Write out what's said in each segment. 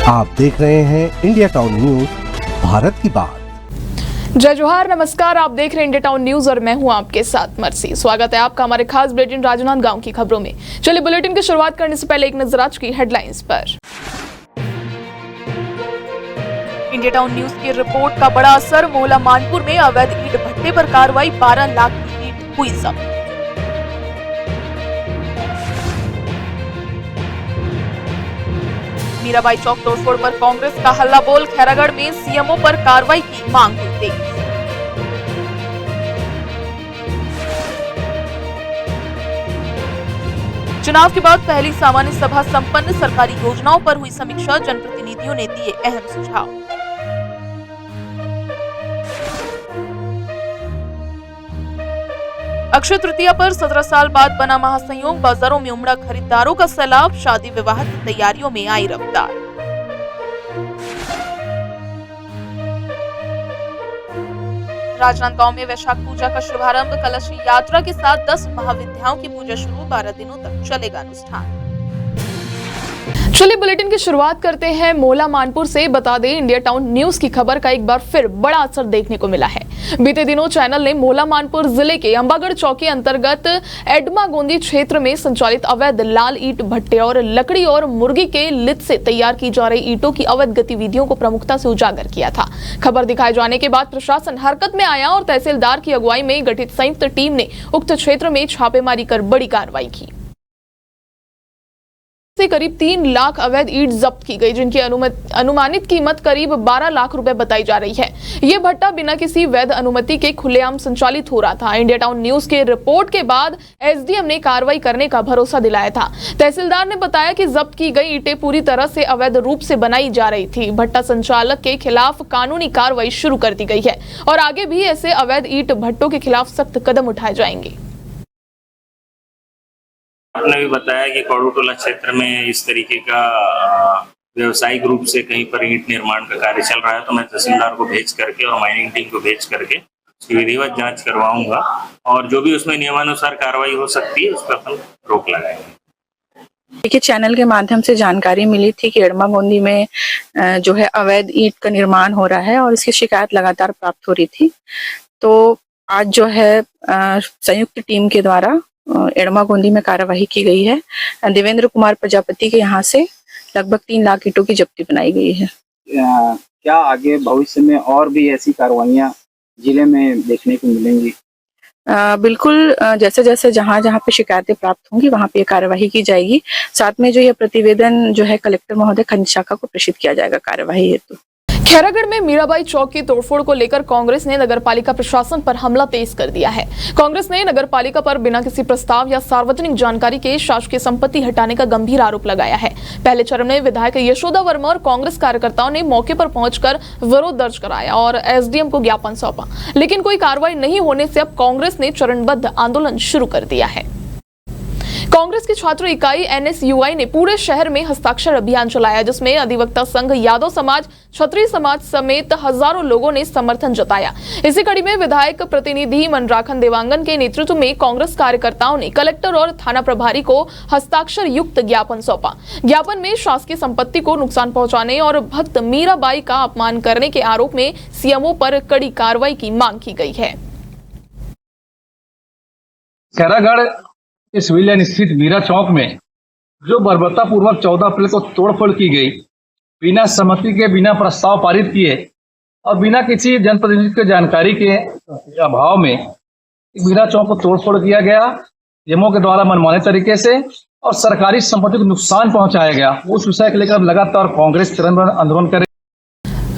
आप देख रहे हैं इंडिया टाउन न्यूज, भारत की बात। जय जोहार, नमस्कार। आप देख रहे हैं इंडिया टाउन न्यूज और मैं हूं आपके साथ मर्सी। स्वागत है आपका हमारे खास बुलेटिन राजनांदगांव की खबरों में। चलिए बुलेटिन की शुरुआत करने से पहले एक नजर आज की हेडलाइंस पर। इंडिया टाउन न्यूज की रिपोर्ट का बड़ा असर, मोहला मानपुर में अवैध ईंट भट्टे पर कार्रवाई, 12 लाख की ईंट हुई जब्त। मीराबाई चौक तोड़फोड़ पर कांग्रेस का हल्ला बोल, खैरागढ़ में सीएमओ पर कार्रवाई की मांग हुई तेज। चुनाव के बाद पहली सामान्य सभा संपन्न, सरकारी योजनाओं पर हुई समीक्षा, जनप्रतिनिधियों ने दिए अहम सुझाव। अक्षय तृतीया पर 17 साल बाद बना महासंयोग, बाजारों में उमड़ा खरीदारों का सैलाब, शादी विवाह की तैयारियों में आई रफ्तार। राजनांदगांव में वैशाख पूजा का शुभारंभ, कलश यात्रा के साथ 10 महाविद्याओं की पूजा शुरू, 12 दिनों तक चलेगा अनुष्ठान। चलिए बुलेटिन की शुरुआत करते हैं मोहला मानपुर से। बता दें, इंडिया टाउन न्यूज की खबर का एक बार फिर बड़ा असर देखने को मिला है। बीते दिनों चैनल ने मोहला मानपुर जिले के अंबागढ़ चौकी अंतर्गत एडमा गोंदी क्षेत्र में संचालित अवैध लाल ईंट भट्टे और लकड़ी और मुर्गी के लिद से तैयार की जा रही ईंटों की अवैध गतिविधियों को प्रमुखता से उजागर किया था। खबर दिखाए जाने के बाद प्रशासन हरकत में आया और तहसीलदार की अगुवाई में गठित संयुक्त टीम ने उक्त क्षेत्र में छापेमारी कर बड़ी कार्रवाई की। से करीब 3 लाख अवैध ईंट जब्त की गई, जिनकी अनुमानित कीमत करीब 12 लाख रुपए बताई जा रही है। यह भट्टा बिना किसी वैध अनुमति के खुलेआम संचालित हो रहा था। इंडिया टाउन न्यूज के रिपोर्ट के बाद एसडीएम ने कार्रवाई करने का भरोसा दिलाया था। तहसीलदार ने बताया कि जब्त की गई ईंटें पूरी तरह से अवैध रूप से बनाई जा रही थी। भट्टा संचालक के खिलाफ कानूनी कार्रवाई शुरू कर दी गई है और आगे भी ऐसे अवैध ईंट भट्टों के खिलाफ सख्त कदम उठाए जाएंगे। आपने भी बताया कि कौड़ूटोला क्षेत्र में इस तरीके का व्यवसायिक रूप से कहीं पर ईंट निर्माण का कार्य चल रहा है, तो मैं तहसीलदार को भेज करके और माइनिंग टीम को भेज करके उसकी विधिवत जांच करवाऊंगा और जो भी उसमें नियमानुसार कार्रवाई हो सकती है उस पर अपन रोक लगाएंगे। देखिए, चैनल के माध्यम से जानकारी मिली थी कि एडमा गोंदी में जो है अवैध ईंट का निर्माण हो रहा है और इसकी शिकायत लगातार प्राप्त हो रही थी। तो आज जो है संयुक्त टीम के द्वारा एडमा गोंदी में कार्यवाही की गई है। देवेंद्र कुमार प्रजापति के यहाँ से लगभग 3 लाख ईंटों की जब्ती बनाई गई है। क्या आगे भविष्य में और भी ऐसी कार्रवाइयां जिले में देखने को मिलेंगी? बिल्कुल, जैसे जैसे जहाँ जहाँ पे शिकायतें प्राप्त होंगी वहाँ पे कार्यवाही की जाएगी। साथ में जो यह प्रतिवेदन जो है कलेक्टर महोदय खनिज शाखा को प्रेषित किया जाएगा कार्यवाही हेतु। खैरागढ़ में मीराबाई चौक की तोड़फोड़ को लेकर कांग्रेस ने नगरपालिका प्रशासन पर हमला तेज कर दिया है। कांग्रेस ने नगरपालिका पर बिना किसी प्रस्ताव या सार्वजनिक जानकारी के शासकीय संपत्ति हटाने का गंभीर आरोप लगाया है। पहले चरण में विधायक यशोदा वर्मा और कांग्रेस कार्यकर्ताओं ने मौके पर पहुंचकर विरोध दर्ज कराया और एसडीएम को ज्ञापन सौंपा, लेकिन कोई कार्रवाई नहीं होने से अब कांग्रेस ने चरणबद्ध आंदोलन शुरू कर दिया है। कांग्रेस की छात्र इकाई एनएसयूआई ने पूरे शहर में हस्ताक्षर अभियान चलाया, जिसमें अधिवक्ता संघ, यादव समाज, क्षत्रिय समाज समेत हजारों लोगों ने समर्थन जताया। इसी कड़ी में विधायक प्रतिनिधि मनराखन देवांगन के नेतृत्व में कांग्रेस कार्यकर्ताओं ने कलेक्टर और थाना प्रभारी को हस्ताक्षर युक्त ज्ञापन सौंपा। ज्ञापन में शासकीय संपत्ति को नुकसान पहुंचाने और भक्त मीराबाई का अपमान करने के आरोप में सीएमओ पर कड़ी कार्रवाई की मांग की गई है। खैरागढ़ इस विलियन स्थित मीरा चौक में जो बर्बरतापूर्वक 14 अप्रैल को तोड़फोड़ की गई, बिना सहमति के, बिना प्रस्ताव पारित किए और बिना किसी जनप्रतिनिधि की जानकारी के अभाव में मीरा चौक को तोड़फोड़ किया गया, सीएमओ के द्वारा मनमाने तरीके से और सरकारी संपत्ति को नुकसान पहुंचाया गया। उस विषय को लेकर लगातार कांग्रेस चरणबद्ध आंदोलन करे।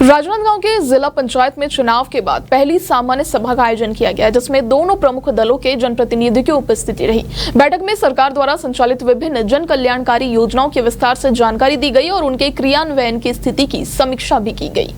राजनांदगांव के जिला पंचायत में चुनाव के बाद पहली सामान्य सभा का आयोजन किया गया, जिसमें दोनों प्रमुख दलों के जनप्रतिनिधियों की उपस्थिति रही। बैठक में सरकार द्वारा संचालित विभिन्न जन कल्याणकारी योजनाओं की विस्तार से जानकारी दी गई और उनके क्रियान्वयन की स्थिति की समीक्षा भी की गई।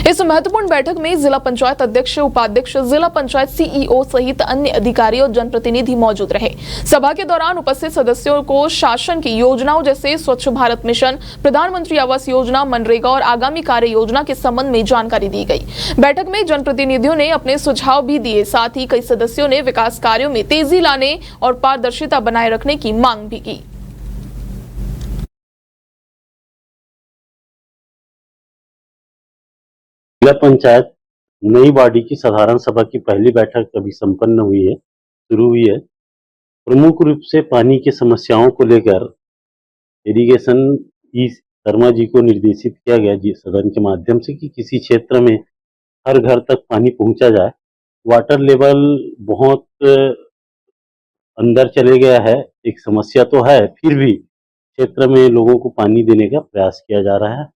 इस महत्वपूर्ण बैठक में जिला पंचायत अध्यक्ष, उपाध्यक्ष, जिला पंचायत सीईओ सहित अन्य अधिकारी और जनप्रतिनिधि मौजूद रहे। सभा के दौरान उपस्थित सदस्यों को शासन की योजनाओं जैसे स्वच्छ भारत मिशन, प्रधानमंत्री आवास योजना, मनरेगा और आगामी कार्य योजना के संबंध में जानकारी दी गई। बैठक में जनप्रतिनिधियों ने अपने सुझाव भी दिए। साथ ही कई सदस्यों ने विकास कार्यों में तेजी लाने और पारदर्शिता बनाए रखने की मांग भी की। जिला पंचायत नई बॉडी की साधारण सभा की पहली बैठक अभी संपन्न हुई है, शुरू हुई है। प्रमुख रूप से पानी की समस्याओं को लेकर इरिगेशन ई शर्मा जी को निर्देशित किया गया जी सदन के माध्यम से कि किसी क्षेत्र में हर घर तक पानी पहुंचा जाए। वाटर लेवल बहुत अंदर चले गया है, एक समस्या तो है, फिर भी क्षेत्र में लोगों को पानी देने का प्रयास किया जा रहा है।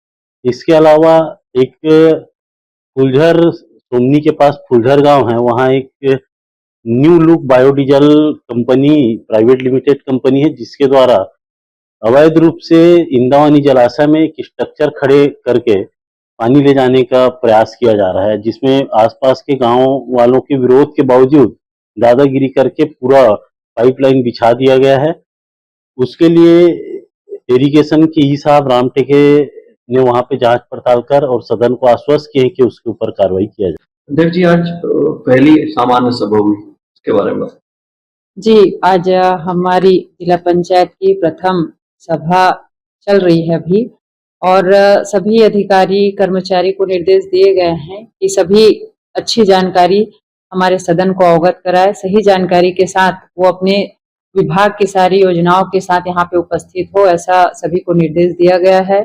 इसके अलावा एक फुलझर सोमनी के पास फुलझर गांव है, वहाँ एक new look biodiesel company private limited company है, जिसके द्वारा अवैध रूप से इंद्रावती जलाशय में एक स्ट्रक्चर खड़े करके पानी ले जाने का प्रयास किया जा रहा है, जिसमें आसपास के गांव वालों के विरोध के बावजूद दादागिरी करके पूरा पाइपलाइन बिछा दिया गया है। उसके लिए इरिगेशन के ई साहब राम टेके ने वहां पे जांच पड़ताल कर और सदन को आश्वस्त किए कि उसके ऊपर कार्रवाई किया जाए। देव जी, आज पहली सामान्य सभा हुई, उसके बारे में जी, आज हमारी जिला पंचायत की प्रथम सभा चल रही है अभी, और सभी अधिकारी कर्मचारी को निर्देश दिए गए हैं कि सभी अच्छी जानकारी हमारे सदन को अवगत कराए। सही जानकारी के साथ वो अपने विभाग की सारी योजनाओं के साथ यहाँ पे उपस्थित हो, ऐसा सभी को निर्देश दिया गया है।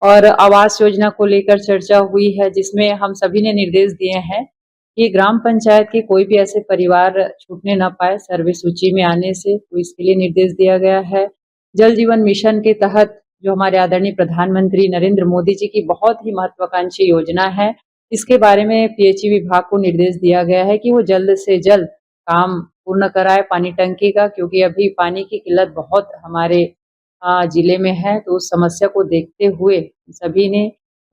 और आवास योजना को लेकर चर्चा हुई है, जिसमें हम सभी ने निर्देश दिए हैं कि ग्राम पंचायत के कोई भी ऐसे परिवार छूटने न पाए सर्वे सूची में आने से, तो इसके लिए निर्देश दिया गया है। जल जीवन मिशन के तहत जो हमारे आदरणीय प्रधानमंत्री नरेंद्र मोदी जी की बहुत ही महत्वाकांक्षी योजना है, इसके बारे में पीएचई विभाग को निर्देश दिया गया है कि वो जल्द से जल्द काम पूर्ण कराए पानी टंकी का, क्योंकि अभी पानी की किल्लत बहुत हमारे जिले में है। तो उस समस्या को देखते हुए सभी ने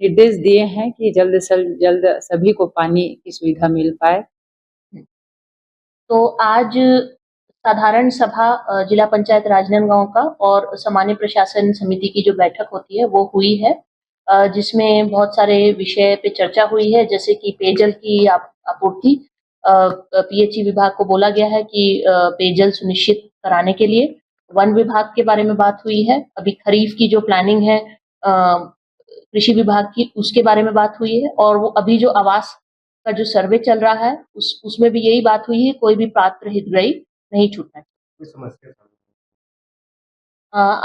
निर्देश दिए हैं कि जल्द से जल्द सभी को पानी की सुविधा मिल पाए। तो आज साधारण सभा जिला पंचायत राजनांदगांव का और सामान्य प्रशासन समिति की जो बैठक होती है वो हुई है, जिसमें बहुत सारे विषय पे चर्चा हुई है, जैसे कि पेयजल की आपूर्ति। पीएचई विभाग को बोला गया है कि पेयजल सुनिश्चित कराने के लिए। वन विभाग के बारे में बात हुई है। अभी खरीफ की जो प्लानिंग है कृषि विभाग की, उसके बारे में बात हुई है। और वो अभी जो आवास का जो सर्वे चल रहा है उसमें भी यही बात हुई है, कोई भी पात्र हितग्राही नहीं छूटना चाहिए।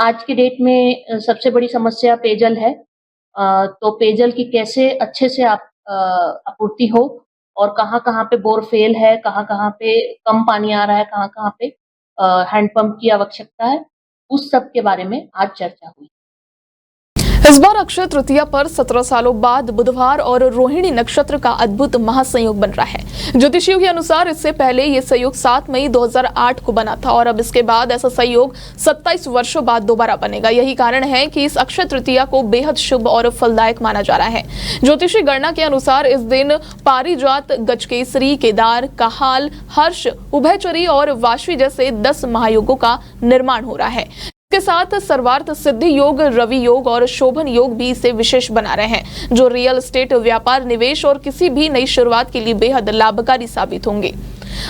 आज की डेट में सबसे बड़ी समस्या पेयजल है। तो पेयजल की कैसे अच्छे से आपूर्ति हो और कहाँ-कहाँ पे बोर फेल है, कहाँ-कहाँ पे कम पानी आ रहा है, कहाँ-कहाँ पे हैंडपंप की आवश्यकता है, उस सब के बारे में आज चर्चा हुई। इस बार अक्षय तृतीया पर 17 सालों बाद बुधवार और रोहिणी नक्षत्र का अद्भुत महासंयोग बन रहा है। ज्योतिषियों के अनुसार इससे पहले ये संयोग 7 मई 2008 को बना था और अब इसके बाद ऐसा संयोग 27 वर्षों बाद दोबारा बनेगा। यही कारण है कि इस अक्षय तृतीया को बेहद शुभ और फलदायक माना जा रहा है। ज्योतिषी गणना के अनुसार इस दिन पारिजात, गजकेसरी, केदार, कहाल, हर्ष, उभयचरी और वाशी जैसे 10 महायोगों का निर्माण हो रहा है। इसके साथ सर्वार्थ सिद्धि योग, रवि योग और शोभन योग भी इसे विशेष बना रहे हैं, जो रियल एस्टेट, व्यापार, निवेश और किसी भी नई शुरुआत के लिए बेहद लाभकारी साबित होंगे।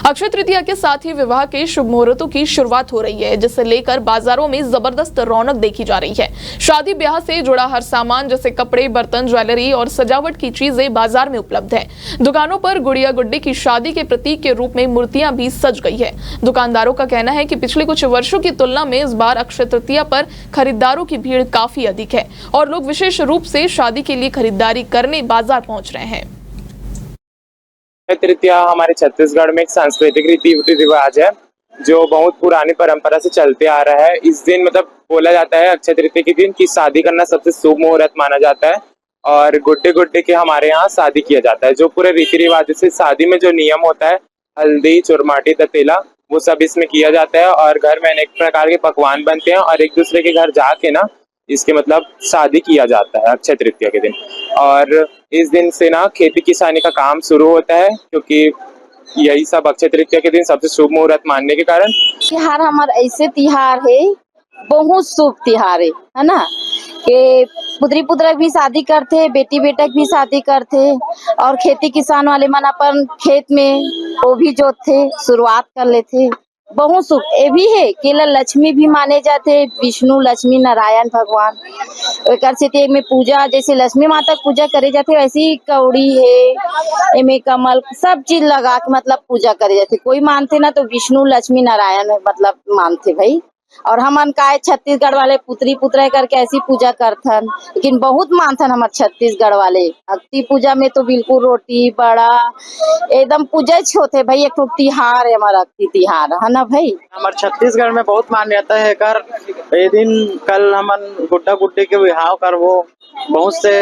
अक्षय तृतीया के साथ ही विवाह के शुभ मुहूर्तों की शुरुआत हो रही है, जिसे लेकर बाजारों में जबरदस्त रौनक देखी जा रही है। शादी ब्याह से जुड़ा हर सामान जैसे कपड़े, बर्तन, ज्वेलरी और सजावट की चीजें बाजार में उपलब्ध है। दुकानों पर गुड़िया गुड्डी की शादी के प्रतीक के रूप में मूर्तियां भी सज गई है। दुकानदारों का कहना है कि पिछले कुछ वर्षों की तुलना में इस बार अक्षय तृतीया पर खरीदारों की भीड़ काफी अधिक है और लोग विशेष रूप से शादी के लिए खरीदारी करने बाजार पहुंच रहे हैं। तृतीया हमारे छत्तीसगढ़ में एक सांस्कृतिक रीति रिवाज है जो बहुत पुरानी परंपरा से चलते आ रहा है। इस दिन मतलब बोला जाता है अक्षय तृतीया के दिन कि शादी करना सबसे शुभ मुहूर्त माना जाता है और गुड्डे गुड्डे के हमारे यहाँ शादी किया जाता है। जो पूरे रीति रिवाज से शादी में जो नियम होता है, हल्दी, चुरमाटी, ततेला, वो सब इसमें किया जाता है और घर में अनेक प्रकार के पकवान बनते हैं और एक दूसरे के घर जाके ना इसके मतलब शादी किया जाता है अक्षय तृतीया के दिन। और इस दिन से ना खेती किसानी का काम शुरू होता है, क्योंकि यही सब अक्षय तृतीया के दिन सबसे शुभ मुहूर्त मानने के कारण। त्योहार हमारा ऐसे त्योहार है, बहुत शुभ त्योहार है ना, कि पुत्री पुत्र भी शादी करते, बेटी बेटा भी शादी करते और खेती किसान वाले मन अपन खेत में वो भी जोतते, शुरुआत कर लेते। बहुत सुख ये भी है। केवल लक्ष्मी भी माने जाते, विष्णु लक्ष्मी नारायण भगवान एकर से ते में पूजा जैसे लक्ष्मी माता की पूजा करे जाते वैसे ही कौड़ी है एमे कमल सब चीज लगा के मतलब पूजा करे जाते। कोई मानते ना तो विष्णु लक्ष्मी नारायण मतलब मानते भाई। और हमन का छत्तीसगढ़ वाले पुत्री पुत्रा करके ऐसी पूजा करथन, लेकिन बहुत मानथन हमार छत्तीसगढ़ वाले। अक्ति पूजा में तो बिल्कुल रोटी बड़ा एकदम पूजा होते भाई। एक तिहार है हमारा अक्ति तिहार है ना भाई। हमारे छत्तीसगढ़ में बहुत मान्यता है कर ये दिन कल हमन गुड्डा गुड्डी के विवाह कर वो बहुत से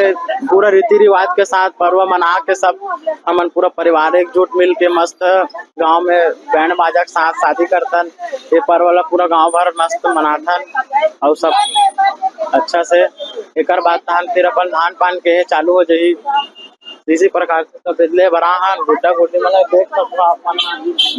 पूरा रीति रिवाज के साथ पर्व मना के सब हमन पूरा परिवार एकजुट मिल के मस्त गांव में बैंड बाजा के साथ शादी करतन। ये पर्व वाला पूरा गांव भर मस्त मनाथन और सब अच्छा से। एक बात फिर अपन धान पान के चालू हो जाही इसी प्रकार से सब बदले बरा गुड्डा गुड्डी मतलब देख सकते अपन।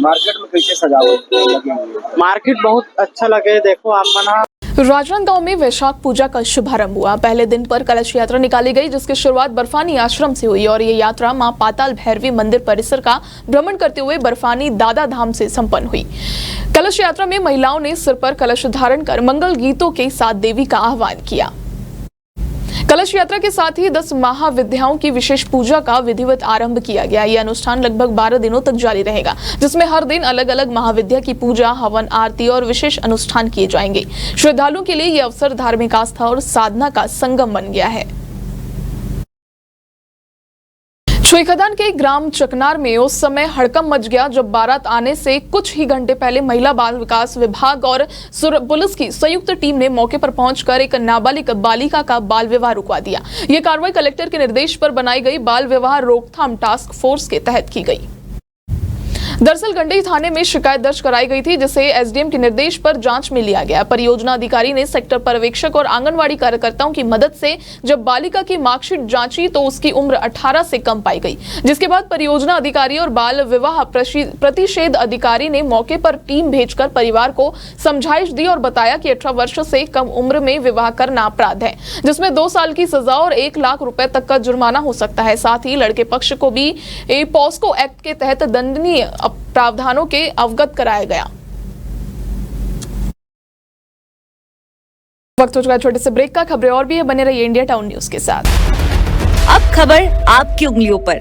मार्केट में कैसे सजावट लगी? मार्केट बहुत अच्छा लगे देखो आप। राजनांदगांव में वैशाख पूजा का शुभारंभ हुआ। पहले दिन पर कलश यात्रा निकाली गई जिसकी शुरुआत बर्फानी आश्रम से हुई और ये यात्रा मां पाताल भैरवी मंदिर परिसर का भ्रमण करते हुए बर्फानी दादा धाम से संपन्न हुई। कलश यात्रा में महिलाओं ने सिर पर कलश धारण कर मंगल गीतों के साथ देवी का आह्वान किया। कलश यात्रा के साथ ही 10 महाविद्याओं की विशेष पूजा का विधिवत आरंभ किया गया। यह अनुष्ठान लगभग 12 दिनों तक जारी रहेगा, जिसमें हर दिन अलग अलग महाविद्या की पूजा, हवन, आरती और विशेष अनुष्ठान किए जाएंगे। श्रद्धालुओं के लिए यह अवसर धार्मिक आस्था और साधना का संगम बन गया है। छुईखदान के ग्राम चकनार में उस समय हड़कंप मच गया जब बारात आने से कुछ ही घंटे पहले महिला बाल विकास विभाग और पुलिस की संयुक्त टीम ने मौके पर पहुंचकर एक नाबालिग बालिका का बाल विवाह रुकवा दिया। यह कार्रवाई कलेक्टर के निर्देश पर बनाई गई बाल विवाह रोकथाम टास्क फोर्स के तहत की गई। दरअसल गंडई थाने में शिकायत दर्ज कराई गई थी, जिसे एसडीएम के निर्देश पर जांच में लिया गया। परियोजना अधिकारी ने सेक्टर पर्यवेक्षक और आंगनवाड़ी कार्यकर्ताओं की मदद से जब बालिका की मार्कशीट जांची तो उसकी उम्र 18 से कम पाई गई, जिसके बाद परियोजना अधिकारी और बाल विवाह प्रतिषेध अधिकारी ने मौके पर टीम भेजकर परिवार को समझाइश दी और बताया कि 18 वर्ष से कम उम्र में विवाह करना अपराध है, जिसमें 2 साल की सजा और 1 लाख रुपए तक का जुर्माना हो सकता है। साथ ही लड़के पक्ष को भी पॉस्को एक्ट के तहत दंडनीय प्रावधानों के अवगत कराया गया। वक्त हो चुका है छोटे से ब्रेक का। खबरें और भी है, बने रहिए इंडिया टाउन न्यूज के साथ। अब खबर आपकी उंगलियों पर,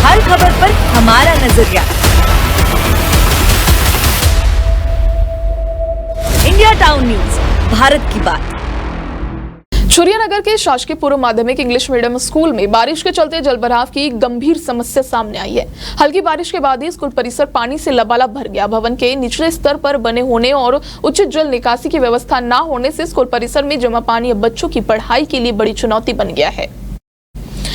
हर खबर पर हमारा नजरिया। इंडिया टाउन न्यूज, भारत की बात। छुरियानगर के शासकीय पूर्व माध्यमिक इंग्लिश मीडियम स्कूल में बारिश के चलते जलभराव की गंभीर समस्या सामने आई है। हल्की बारिश के बाद ही स्कूल परिसर पानी से लबालब भर गया। भवन के निचले स्तर पर बने होने और उचित जल निकासी की व्यवस्था न होने से स्कूल परिसर में जमा पानी अब बच्चों की पढ़ाई के लिए बड़ी चुनौती बन गया है।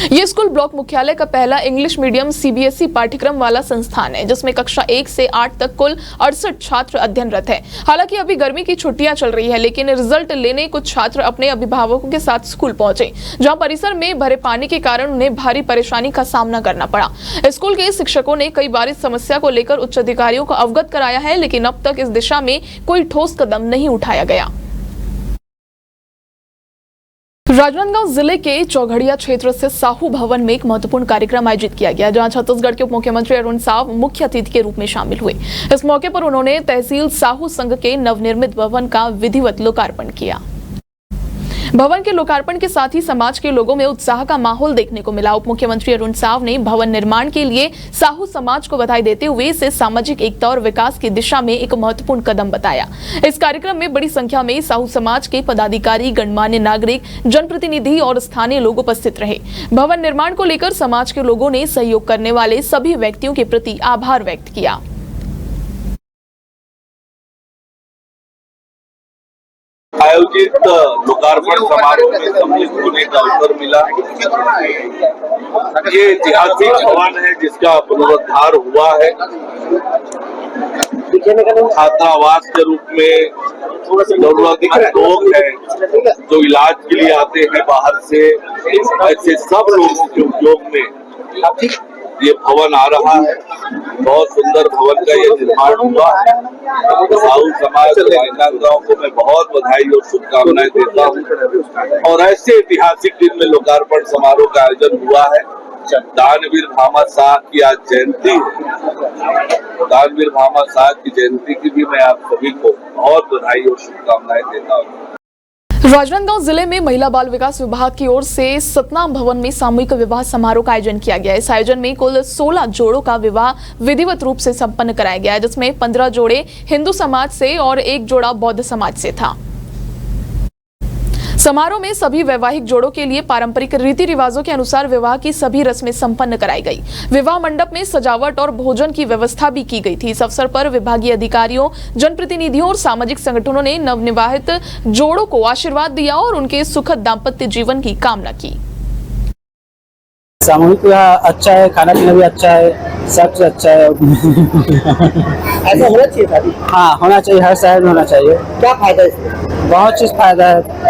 ये स्कूल ब्लॉक मुख्यालय का पहला इंग्लिश मीडियम सीबीएसई पाठ्यक्रम वाला संस्थान है, जिसमें कक्षा 1 से 8 तक कुल 68 छात्र अध्ययनरत हैं। हालांकि अभी गर्मी की छुट्टियां चल रही है, लेकिन रिजल्ट लेने कुछ छात्र अपने अभिभावकों के साथ स्कूल पहुंचे, जहां परिसर में भरे पानी के कारण उन्हें भारी परेशानी का सामना करना पड़ा। स्कूल के शिक्षकों ने कई बार इस समस्या को लेकर उच्च अधिकारियों को अवगत कराया है, लेकिन अब तक इस दिशा में कोई ठोस कदम नहीं उठाया गया। राजनांदगांव जिले के चौघड़िया क्षेत्र से साहू भवन में एक महत्वपूर्ण कार्यक्रम आयोजित किया गया, जहां छत्तीसगढ़ के उप मुख्यमंत्री अरुण साव मुख्य अतिथि के रूप में शामिल हुए। इस मौके पर उन्होंने तहसील साहू संघ के नवनिर्मित भवन का विधिवत लोकार्पण किया। भवन के लोकार्पण के साथ ही समाज के लोगों में उत्साह का माहौल देखने को मिला। उप मुख्यमंत्री अरुण साव ने भवन निर्माण के लिए साहू समाज को बधाई देते हुए इसे सामाजिक एकता और विकास की दिशा में एक महत्वपूर्ण कदम बताया। इस कार्यक्रम में बड़ी संख्या में साहू समाज के पदाधिकारी, गणमान्य नागरिक, जनप्रतिनिधि और स्थानीय लोग उपस्थित रहे। भवन निर्माण को लेकर समाज के लोगों ने सहयोग करने वाले सभी व्यक्तियों के प्रति आभार व्यक्त किया। आयोजित लोकार्पण समारोह में सम्मिलित होने का अवसर मिला। ये ऐतिहासिक भवन है जिसका पुनरुद्धार हुआ है। छात्रावास के रूप में जरूरतमंद लोग हैं जो इलाज के लिए आते हैं बाहर से, ऐसे सब लोगों के उपयोग में ये भवन आ रहा है। बहुत सुंदर भवन का ये निर्माण हुआ है। साहू समाज राजनांदगांव को मैं बहुत बधाई और शुभकामनाएं देता हूँ। और ऐसे ऐतिहासिक दिन में लोकार्पण समारोह का आयोजन हुआ है दानवीर भामा शाह की आज जयंती है। दानवीर भामा शाह की जयंती की भी मैं आप सभी को बहुत बधाई और शुभकामनाएं देता हूँ। राजनांदगांव जिले में महिला बाल विकास विभाग की ओर से सतनाम भवन में सामूहिक विवाह समारोह का आयोजन किया गया। इस आयोजन में कुल 16 जोड़ों का विवाह विधिवत रूप से संपन्न कराया गया, जिसमें 15 जोड़े हिंदू समाज से और 1 जोड़ा बौद्ध समाज से था। समारोह में सभी वैवाहिक जोड़ों के लिए पारंपरिक रीति रिवाजों के अनुसार विवाह की सभी रस्में संपन्न कराई गई। विवाह मंडप में सजावट और भोजन की व्यवस्था भी की गई थी। इस अवसर पर विभागीय अधिकारियों, जनप्रतिनिधियों और सामाजिक संगठनों ने नवनिवाहित जोड़ों को आशीर्वाद दिया और उनके सुखद दाम्पत्य जीवन की कामना की। सामूहिक विवाह अच्छा है, खाना पीना भी अच्छा है, सब कुछ अच्छा है। ऐसा होना चाहिए शादी? हाँ, होना चाहिए, हर शहर में होना चाहिए। क्या फायदा है? बहुत चीज फायदा है।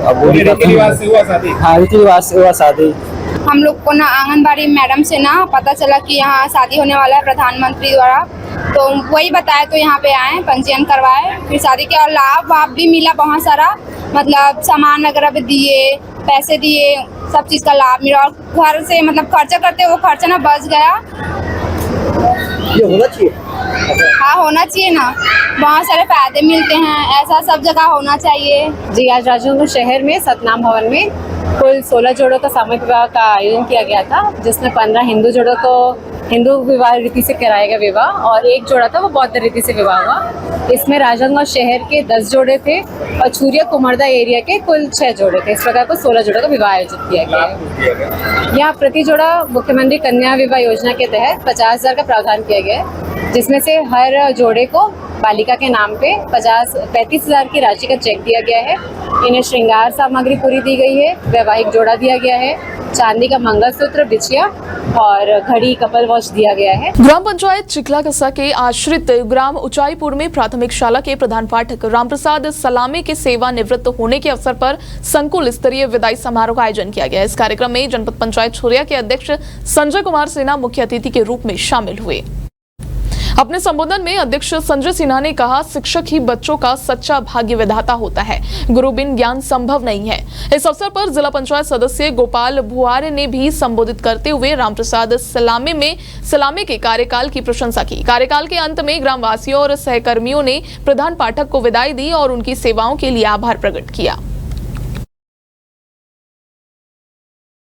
रीति रिवाज से हुआ शादी? हाँ, रीति रिवाज से हुआ शादी। हम लोग को ना आंगनबाड़ी मैडम से ना पता चला कि यहाँ शादी होने वाला है प्रधानमंत्री द्वारा, तो वही बताया, तो यहाँ पे आए, पंजीयन करवाए, फिर शादी के और लाभ वाभ भी मिला बहुत सारा, मतलब सामान वगैरह भी दिए, पैसे दिए, सब चीज का लाभ मिला और घर से मतलब खर्चा करते वो खर्चा ना बच गया। ये होना चाहिए? हाँ, होना चाहिए ना, बहुत सारे फायदे मिलते हैं, ऐसा सब जगह होना चाहिए। जी, आज राजनांदगांव शहर में सतनाम भवन में कुल 16 जोड़ों का सामूहिक विवाह का आयोजन किया गया था, जिसमें 15 हिंदू जोड़ों को हिंदू विवाह रीति से कराया गया विवाह और 1 जोड़ा था वो बौद्ध रीति से विवाह हुआ। इसमें राजनांदगांव शहर के 10 जोड़े थे और छुरिया कुमरदा एरिया के कुल 6 जोड़े थे। इस प्रकार को 16 जोड़ों का विवाह आयोजित किया गया। यहाँ प्रति जोड़ा मुख्यमंत्री कन्या विवाह योजना के तहत 50,000 का प्रावधान किया गया है, जिसमें से हर जोड़े को बालिका के नाम पे 35,000 की राशि का चेक दिया गया है। इन्हें श्रृंगार सामग्री पूरी दी गई है, वैवाहिक जोड़ा दिया गया है, चांदी का मंगलसूत्र, बिछिया और घड़ी, कपल वॉच दिया गया है। ग्राम पंचायत चिखलाकसा के आश्रित ग्राम ऊंचाईपुर में प्राथमिक शाला के प्रधान पाठक रामप्रसाद सलामे के सेवानिवृत्त होने के अवसर पर संकुल स्तरीय विदाई समारोह का आयोजन किया गया। इस कार्यक्रम में जनपद पंचायत छुरिया के अध्यक्ष संजय कुमार सिन्हा मुख्य अतिथि के रूप में शामिल हुए। अपने संबोधन में अध्यक्ष संजय सिन्हा ने कहा, शिक्षक ही बच्चों का सच्चा भाग्य विधाता होता है, गुरु बिन ज्ञान संभव नहीं है। इस अवसर पर जिला पंचायत सदस्य गोपाल भुआरे ने भी संबोधित करते हुए रामप्रसाद सलामे के कार्यकाल की प्रशंसा की। कार्यकाल के अंत में ग्रामवासियों और सहकर्मियों ने प्रधान पाठक को विदाई दी और उनकी सेवाओं के लिए आभार प्रकट किया।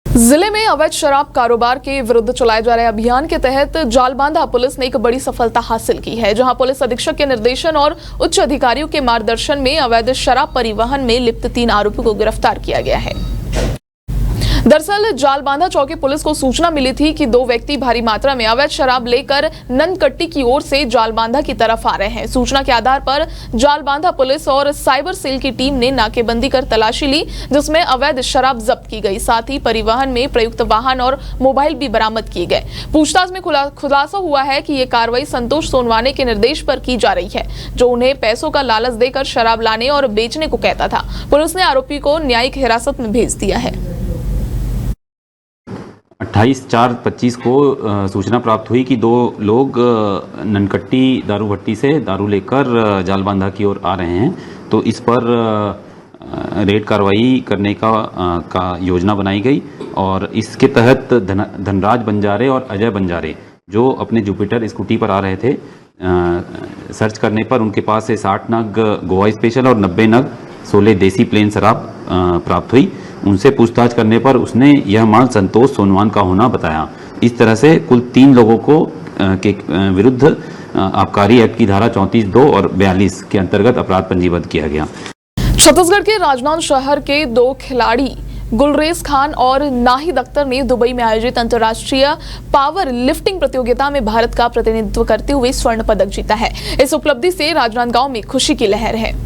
जिले में अवैध शराब कारोबार के विरुद्ध चलाए जा रहे अभियान के तहत जालबांधा पुलिस ने एक बड़ी सफलता हासिल की है, जहां पुलिस अधीक्षक के निर्देशन और उच्च अधिकारियों के मार्गदर्शन में अवैध शराब परिवहन में लिप्त 3 आरोपियों को गिरफ्तार किया गया है। दरअसल जालबांधा चौकी पुलिस को सूचना मिली थी कि 2 व्यक्ति भारी मात्रा में अवैध शराब लेकर ननकट्टी की ओर से जालबांधा की तरफ आ रहे हैं। सूचना के आधार पर जालबांधा पुलिस और साइबर सेल की टीम ने नाकेबंदी कर तलाशी ली, जिसमें अवैध शराब जब्त की गई। साथ ही परिवहन में प्रयुक्त वाहन और मोबाइल भी बरामद किए गए। पूछताछ में खुलासा हुआ है कि ये कार्रवाई संतोष सोनवाने के निर्देश पर की जा रही है, जो उन्हें पैसों का लालच देकर शराब लाने और बेचने को कहता था। पुलिस ने आरोपी को न्यायिक हिरासत में भेज दिया है। 28/4/25 को सूचना प्राप्त हुई कि 2 लोग ननकट्टी दारू भट्टी से दारू लेकर जालबांधा की ओर आ रहे हैं, तो इस पर रेड कार्रवाई करने का योजना बनाई गई और इसके तहत धनराज बंजारे और अजय बंजारे जो अपने जुपिटर स्कूटी पर आ रहे थे, सर्च करने पर उनके पास से 60 नग गोवा स्पेशल और 90 नग 16 देसी प्लेन शराब प्राप्त हुई। उनसे पूछताछ करने पर उसने यह माल संतोष सोनवान का होना बताया। इस तरह से कुल 3 लोगों को के विरुद्ध आबकारी एक्ट की धारा 34(2) और 42 के अंतर्गत अपराध पंजीबद्ध किया गया। छत्तीसगढ़ के राजनांदगांव शहर के 2 खिलाड़ी गुलरेज खान और नाहिद अख्तर ने दुबई में आयोजित अंतर्राष्ट्रीय पावर लिफ्टिंग प्रतियोगिता में भारत का प्रतिनिधित्व करते हुए स्वर्ण पदक जीता है। इस उपलब्धि से राजनांदगांव में खुशी की लहर है।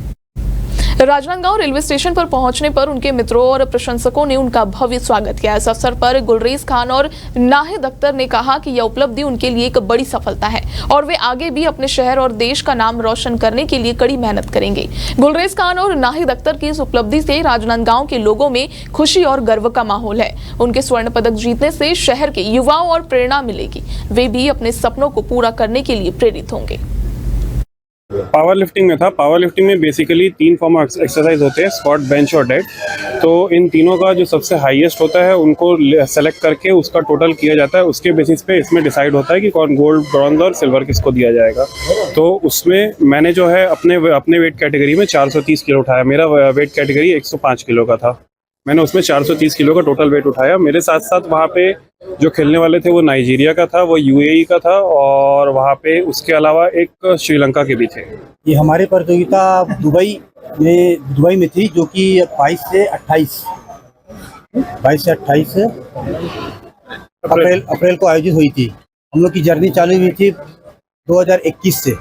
राजनांदगांव रेलवे स्टेशन पर पहुंचने पर उनके मित्रों और प्रशंसकों ने उनका भव्य स्वागत किया। इस अवसर पर गुलरेज खान और नाहिद अख्तर ने कहा कि यह उपलब्धि उनके लिए एक बड़ी सफलता है और वे आगे भी अपने शहर और देश का नाम रोशन करने के लिए कड़ी मेहनत करेंगे। गुलरेज खान और नाहिद अख्तर की इस उपलब्धि से राजनांदगांव के लोगों में खुशी और गर्व का माहौल है। उनके स्वर्ण पदक जीतने से शहर के युवाओं और प्रेरणा मिलेगी। वे भी अपने सपनों को पूरा करने के लिए प्रेरित होंगे। पावर लिफ्टिंग में था। पावर लिफ्टिंग में बेसिकली 3 फॉर्म ऑफ एक्सरसाइज होते हैं, स्क्वाट, बेंच और डेड। तो इन तीनों का जो सबसे हाईएस्ट होता है उनको सेलेक्ट करके उसका टोटल किया जाता है। उसके बेसिस पे इसमें डिसाइड होता है कि कौन गोल्ड, ब्रॉन्ज और सिल्वर किसको दिया जाएगा। तो उसमें मैंने जो है अपने वेट कैटेगरी में 430 किलो उठाया। मेरा वेट कैटेगरी 105 किलो का था। मैंने उसमें 430 किलो का टोटल वेट उठाया। मेरे साथ साथ वहाँ पे जो खेलने वाले थे वो नाइजीरिया का था, वो यूएई का था और वहाँ पे उसके अलावा एक श्रीलंका के भी थे। ये हमारी प्रतियोगिता दुबई में थी, जो कि 22 से 28 अप्रैल को आयोजित हुई थी। हम लोग की जर्नी चालू हुई थी 2021 से।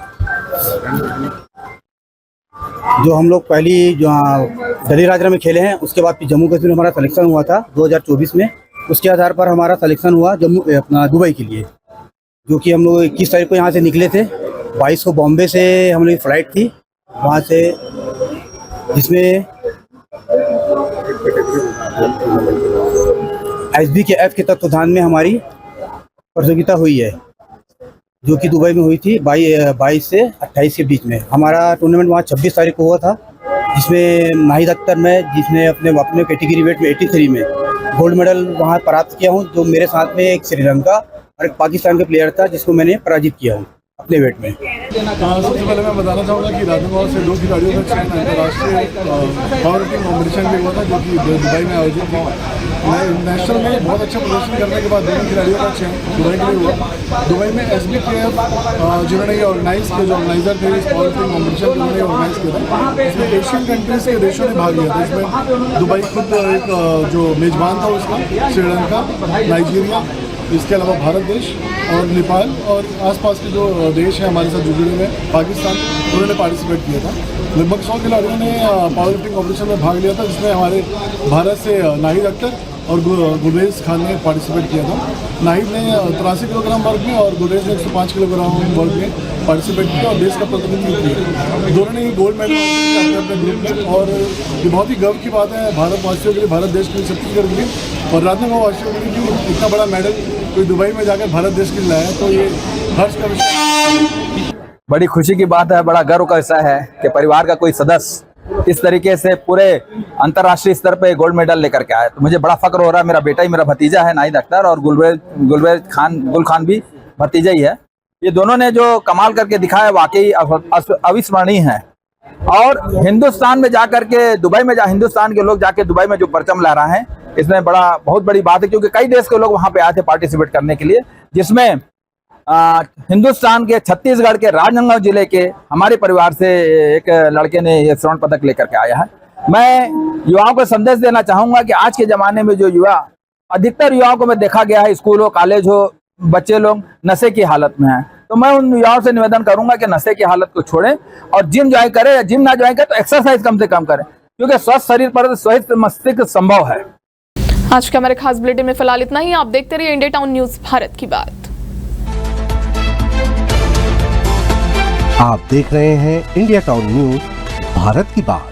जो हम लोग पहली जो दिल्ली राजरा में खेले हैं, उसके बाद फिर जम्मू कश्मीर में हमारा सिलेक्शन हुआ था 2024 में। उसके आधार पर हमारा सिलेक्शन हुआ दुबई के लिए, जो कि हम लोग 21 तारीख को यहाँ से निकले थे। 22 को बॉम्बे से हम लोग की फ़्लाइट थी वहाँ से, जिसमें SBKF के तत्वाधान में हमारी प्रतियोगिता हुई है, जो कि दुबई में हुई थी 22 से 28 के बीच में। हमारा टूर्नामेंट वहाँ 26 तारीख को हुआ था, जिसमें नाहिद अख्तर में, जिसने अपने कैटेगरी वेट में 83 में गोल्ड मेडल वहाँ प्राप्त किया हूँ। जो मेरे साथ में एक श्रीलंका और एक पाकिस्तान के प्लेयर था, जिसको मैंने पराजित किया हूँ अपने वेट में। सबसे पहले मैं बताना चाहूँगा कि राजनांदगांव से 2 खिलाड़ियों का चयन अंतर्राष्ट्रीय पावर लिफ्टिंग कॉम्पिटिशन में हुआ था, जो कि दुबई में आयोजित था। नेशनल में बहुत अच्छा प्रदर्शन करने के बाद 2 खिलाड़ियों का चयन दुबई के लिए हुआ। दुबई में SBKF जिन्होंने ये ऑर्गेनाइज किया, जो ऑर्गेनाइजर थे इस पावर लिफ्टिंग कॉम्पिटिशन उन्होंने ऑर्गेनाइज किया था। इसमें एशियन कंट्रीज के देशों ने भाग लिया था। इसमें दुबई खुद एक जो मेजबान था उसका, श्रीलंका, नाइजीरिया, इसके अलावा भारत देश और नेपाल और आसपास के जो देश हैं हमारे साथ जुड़े हुए हैं, पाकिस्तान, उन्होंने पार्टिसिपेट किया था। लगभग 100 खिलाड़ियों ने पावर लिफ्टिंग कॉम्पिटिशन में भाग लिया था, जिसमें हमारे भारत से नाहिद अख्तर और गुरबेज खान ने पार्टिसिपेट किया था। नाहिद ने 83 किलोग्राम वर्ग में और गुरबेज ने 105 किलोग्राम वर्ग में पार्टिसिपेट किया और देश का प्रतिनिधित्व किया। दोनों ने गोल्ड मेडल अपने अपने ग्रुप में, और ये बहुत ही गर्व की बात है भारतवासियों के लिए, भारत देश के लिए, छत्तीसगढ़ के लिए और राजनांदगांव वासियों के लिए कि इतना बड़ा मेडल कोई दुबई में जाकर भारत देश के लिए लाया। तो ये हर्ष का विषय, बड़ी खुशी की बात है, बड़ा गर्व का विषय है कि परिवार का कोई सदस्य इस तरीके से पूरे अंतर्राष्ट्रीय स्तर पे गोल्ड मेडल लेकर के आया। तो मुझे बड़ा फक्र हो रहा है। मेरा बेटा ही मेरा भतीजा है नाहिद अख्तर, और गुल खान भी भतीजा ही है। ये दोनों ने जो कमाल करके दिखाया वाकई अविस्मरणीय है। और हिंदुस्तान में जाकर के हिंदुस्तान के लोग जाके दुबई में जो परचम लहरा हैं, इसमें बहुत बड़ी बात है, क्योंकि कई देश के लोग वहाँ पे आए थे पार्टिसिपेट करने के लिए, जिसमें हिंदुस्तान के छत्तीसगढ़ के राजनांदगांव जिले के हमारे परिवार से एक लड़के ने ये स्वर्ण पदक लेकर के आया है। मैं युवाओं को संदेश देना चाहूँगा कि आज के ज़माने में जो अधिकतर युवाओं को मैं देखा गया है, स्कूल हो, कॉलेज हो, बच्चे लोग नशे की हालत में हैं। तो मैं उन युवाओं से निवेदन करूंगा कि नशे की हालत को छोड़ें और जिम ज्वाइन करें, या जिम ना ज्वाइन करें तो एक्सरसाइज कम से कम करें, क्योंकि स्वस्थ शरीर पर स्वस्थ मस्तिष्क संभव है। आज के हमारे खास बुलेटिन में फिलहाल इतना ही। आप देखते रहिए इंडिया टाउन न्यूज, भारत की बात। आप देख रहे हैं इंडिया टाउन न्यूज, भारत की बात।